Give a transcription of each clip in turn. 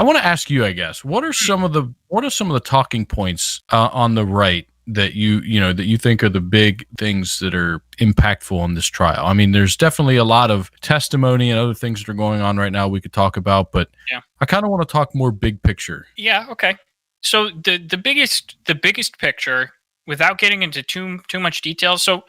I want to ask you, I guess, what are some of the talking points on the right that you think are the big things that are impactful in this trial? I mean, there's definitely a lot of testimony and other things that are going on right now we could talk about, but I kind of want to talk more big picture. Yeah. Okay. So the biggest picture, without getting into too much detail. So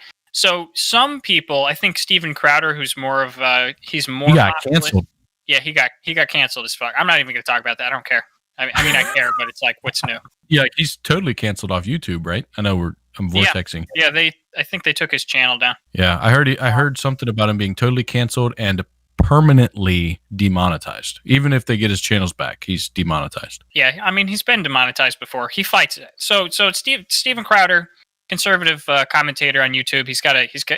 some people, I think Steven Crowder, who's more of he got canceled. Yeah, he got canceled as fuck. I'm not even going to talk about that. I don't care. I mean, I care, but it's like, what's new? Yeah, he's totally canceled off YouTube, right? I know I'm vortexing. Yeah, I think they took his channel down. Yeah, I heard something about him being totally canceled and permanently demonetized. Even if they get his channels back, he's demonetized. Yeah, I mean, he's been demonetized before. He fights it. So it's Steven Crowder, conservative commentator on YouTube.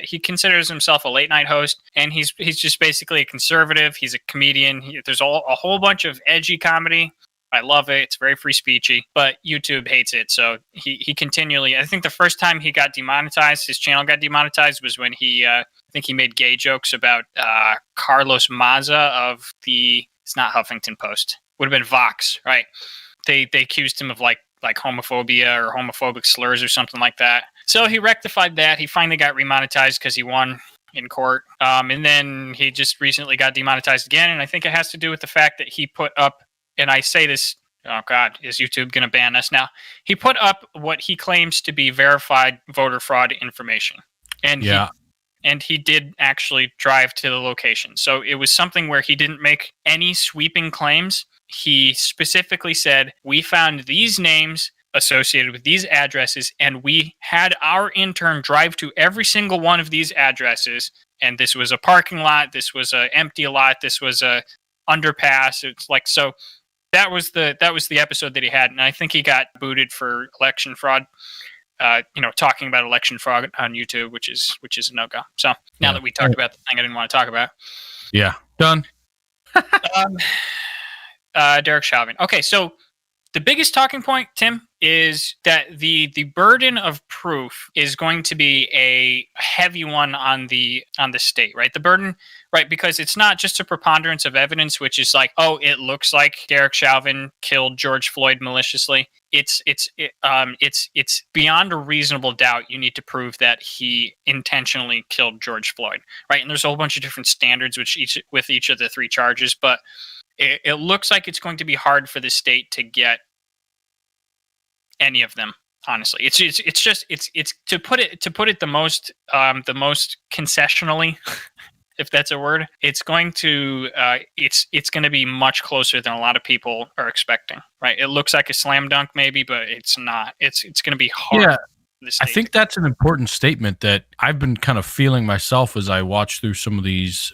He considers himself a late night host, and he's just basically a conservative. He's a comedian. There's a whole bunch of edgy comedy. I love it. It's very free speechy, but YouTube hates it. So he continually, I think the first time he got demonetized, his channel got demonetized, was when I think he made gay jokes about Carlos Maza of it's not Huffington Post, would have been Vox, right? They accused him of like homophobia or homophobic slurs or something like that. So he rectified that. He finally got remonetized because he won in court. And then he just recently got demonetized again. And I think it has to do with the fact that he put up, and I say this, oh God, is YouTube going to ban us now? He put up what he claims to be verified voter fraud information. And he did actually drive to the location. So it was something where he didn't make any sweeping claims. He specifically said, we found these names associated with these addresses, and we had our intern drive to every single one of these addresses. And this was a parking lot. This was an empty lot. This was a underpass. It's like, so that was the episode that he had. And I think he got booted for election fraud. Talking about election fraud on YouTube, which is a no-go. So now that we talked about the thing I didn't want to talk about. Yeah. Done. Derek Chauvin. Okay, so the biggest talking point, Tim, is that the burden of proof is going to be a heavy one on the state, right? The burden, right? Because it's not just a preponderance of evidence, which is like, oh, it looks like Derek Chauvin killed George Floyd maliciously. It's beyond a reasonable doubt. You need to prove that he intentionally killed George Floyd, right? And there's a whole bunch of different standards with each of the three charges, but it looks like it's going to be hard for the state to get any of them. Honestly, it's to put it the most concessionally, if that's a word. It's going to be much closer than a lot of people are expecting. Right? It looks like a slam dunk, maybe, but it's not. It's going to be hard. Yeah. I think that's an important statement that I've been kind of feeling myself as I watch through some of these,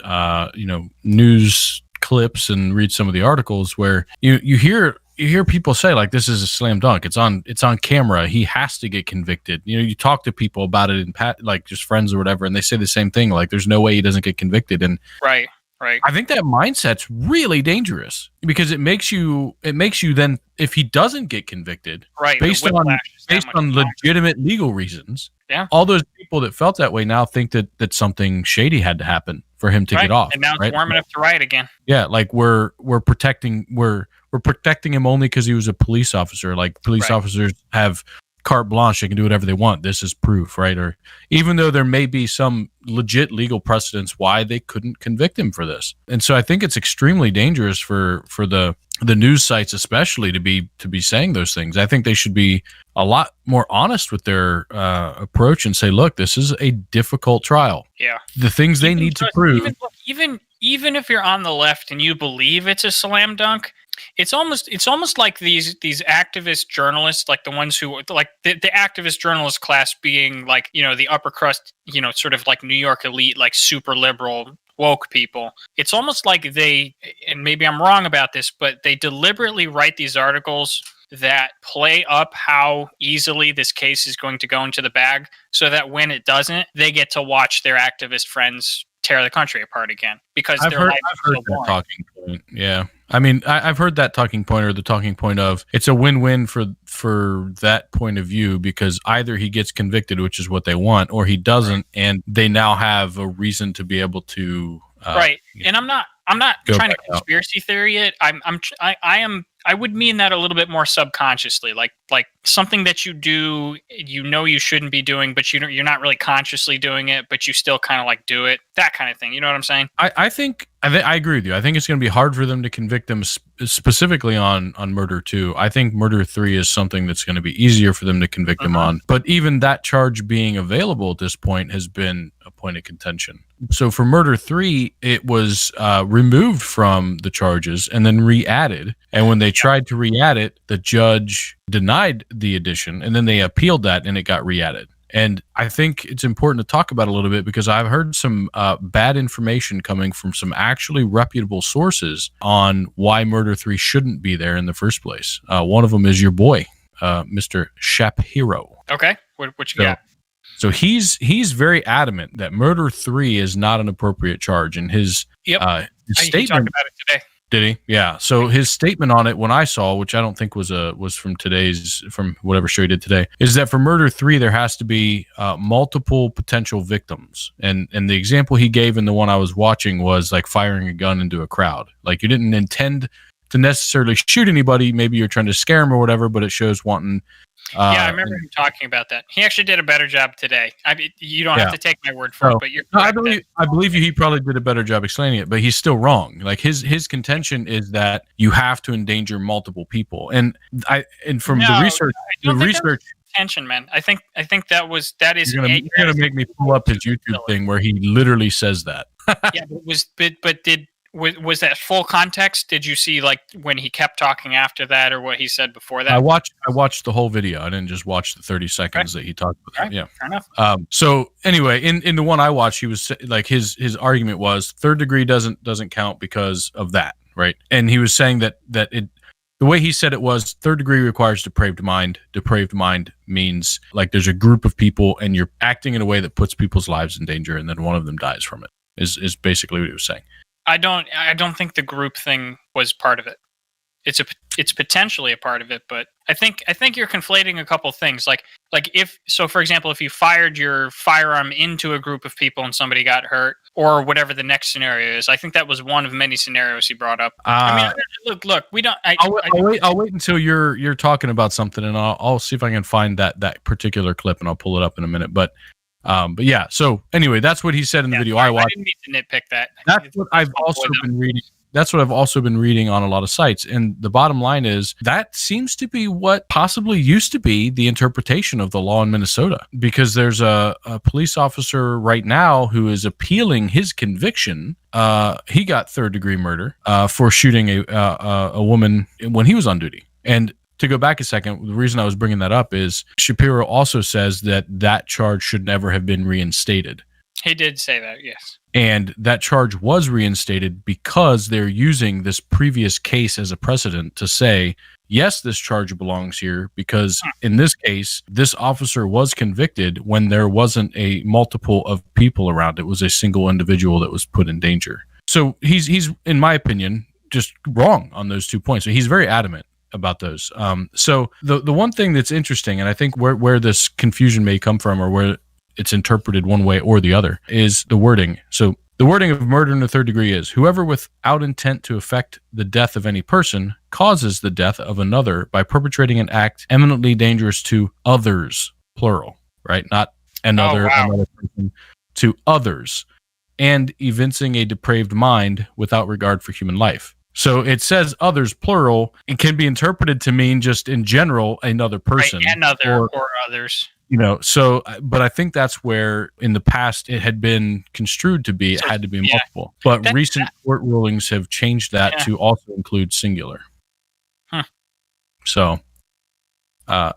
news clips and read some of the articles where you hear people say like, this is a slam dunk. It's on camera. He has to get convicted. You talk to people about it like just friends or whatever, and they say the same thing. Like, there's no way he doesn't get convicted. And right. I think that mindset's really dangerous because it makes you then, if he doesn't get convicted, right, based on legitimate legal reasons, all those people that felt that way now think that something shady had to happen for him to get off. And now it's warm enough to riot again. Yeah, like we're protecting him only because he was a police officer. Like, police officers have carte blanche; they can do whatever they want. This is proof, right? Or even though there may be some legit legal precedents why they couldn't convict him for this. And so I think it's extremely dangerous for the news sites, especially, to be saying those things. I think they should be a lot more honest with their approach and say, look, this is a difficult trial. Yeah. The things they need to prove. Even if you're on the left and you believe it's a slam dunk, it's almost like these activist journalists, like the ones who like the activist journalist class being like, the upper crust, sort of like New York elite, like super liberal woke people. It's almost like they, and maybe I'm wrong about this, but they deliberately write these articles that play up how easily this case is going to go into the bag, so that when it doesn't, they get to watch their activist friends tear the country apart again because I've heard that talking point. Yeah. I mean, I've heard that talking point, or the talking point of it's a win-win for that point of view, because either he gets convicted, which is what they want, or he doesn't, and they now have a reason to be able to Right. And I'm not go trying to back out. conspiracy theory it. I would mean that a little bit more subconsciously, like something that you do, you shouldn't be doing, but you're not really consciously doing it, but you still kind of like do it, that kind of thing. You know what I'm saying? I agree with you. I think it's going to be hard for them to convict them specifically on murder 2. I think murder 3 is something that's going to be easier for them to convict them on. But even that charge being available at this point has been a point of contention. So for murder 3, it was removed from the charges and then re-added. And when they tried to re-add it, the judge denied the addition, and then they appealed that, and it got re-added. And I think it's important to talk about it a little bit because I've heard some bad information coming from some actually reputable sources on why Murder 3 shouldn't be there in the first place. One of them is your boy, Mr. Shapiro. Okay, what you got? So he's very adamant that Murder 3 is not an appropriate charge, and his statement. He talked about it today. Did he? Yeah. So his statement on it, when I saw, which I don't think was from whatever show he did today, is that for murder 3 there has to be multiple potential victims, and the example he gave in the one I was watching was like firing a gun into a crowd. Like you didn't intend to necessarily shoot anybody, maybe you're trying to scare them or whatever, but it shows wanting. I remember him talking about that. He actually did a better job today. I mean, you don't have to take my word for it, but you're correct. I believe you. He probably did a better job explaining it, but he's still wrong. Like his contention is that you have to endanger multiple people, and from the research. Tension, man. I think that is. You're gonna make me pull up his YouTube thing where he literally says that. Yeah, was that full context? Did you see like when he kept talking after that, or what he said before that? I watched the whole video. I didn't just watch the 30 seconds that he talked about. Right. Yeah, fair enough. So anyway, in the one I watched, he was like his argument was third degree doesn't count because of that, right? And he was saying that the way he said it was third degree requires depraved mind. Depraved mind means like there's a group of people and you're acting in a way that puts people's lives in danger, and then one of them dies from it. Is basically what he was saying. I don't think the group thing was part of it. It's potentially a part of it, but I think you're conflating a couple things. Like for example, if you fired your firearm into a group of people and somebody got hurt, or whatever the next scenario is, I think that was one of many scenarios he brought up. I mean, look, we don't. I'll wait until you're talking about something, and I'll see if I can find that particular clip, and I'll pull it up in a minute. But yeah. So anyway, that's what he said in the video I watched. I didn't mean to nitpick that. That's what I've also been reading. That's what I've also been reading on a lot of sites. And the bottom line is that seems to be what possibly used to be the interpretation of the law in Minnesota, because there's a police officer right now who is appealing his conviction. He got third degree murder for shooting a woman when he was on duty. And to go back a second, the reason I was bringing that up is Shapiro also says that charge should never have been reinstated. He did say that, yes. And that charge was reinstated because they're using this previous case as a precedent to say, yes, this charge belongs here, because in this case, this officer was convicted when there wasn't a multiple of people around. It was a single individual that was put in danger. So he's in my opinion, just wrong on those 2 points. So he's very adamant about those. So the one thing that's interesting, and I think where this confusion may come from, or where it's interpreted one way or the other, is the wording. So the wording of murder in the third degree is whoever without intent to effect the death of any person causes the death of another by perpetrating an act eminently dangerous to others, plural, right? Not another person, to others, and evincing a depraved mind without regard for human life. So it says others, plural. It can be interpreted to mean just in general another person, right, another or others. So, but I think that's where in the past it had been construed to be, it had to be multiple. But recent court rulings have changed that to also include singular. So,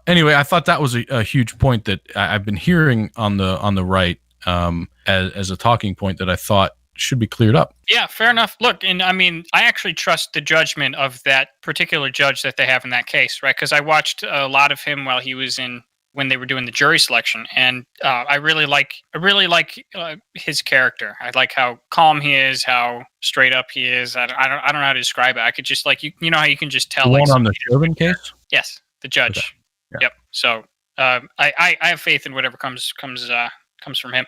anyway, I thought that was a huge point that I've been hearing on the right as a talking point that I thought should be cleared up. Yeah, fair enough. Look, and I mean, I actually trust the judgment of that particular judge that they have in that case, right? Because I watched a lot of him while he was when they were doing the jury selection, and I really like his character. I like how calm he is, how straight up he is. I don't know how to describe it. I could just like you know how you can just tell. The one on the Chauvin case? Yes, the judge. Okay. Yeah. Yep. So I have faith in whatever comes from him.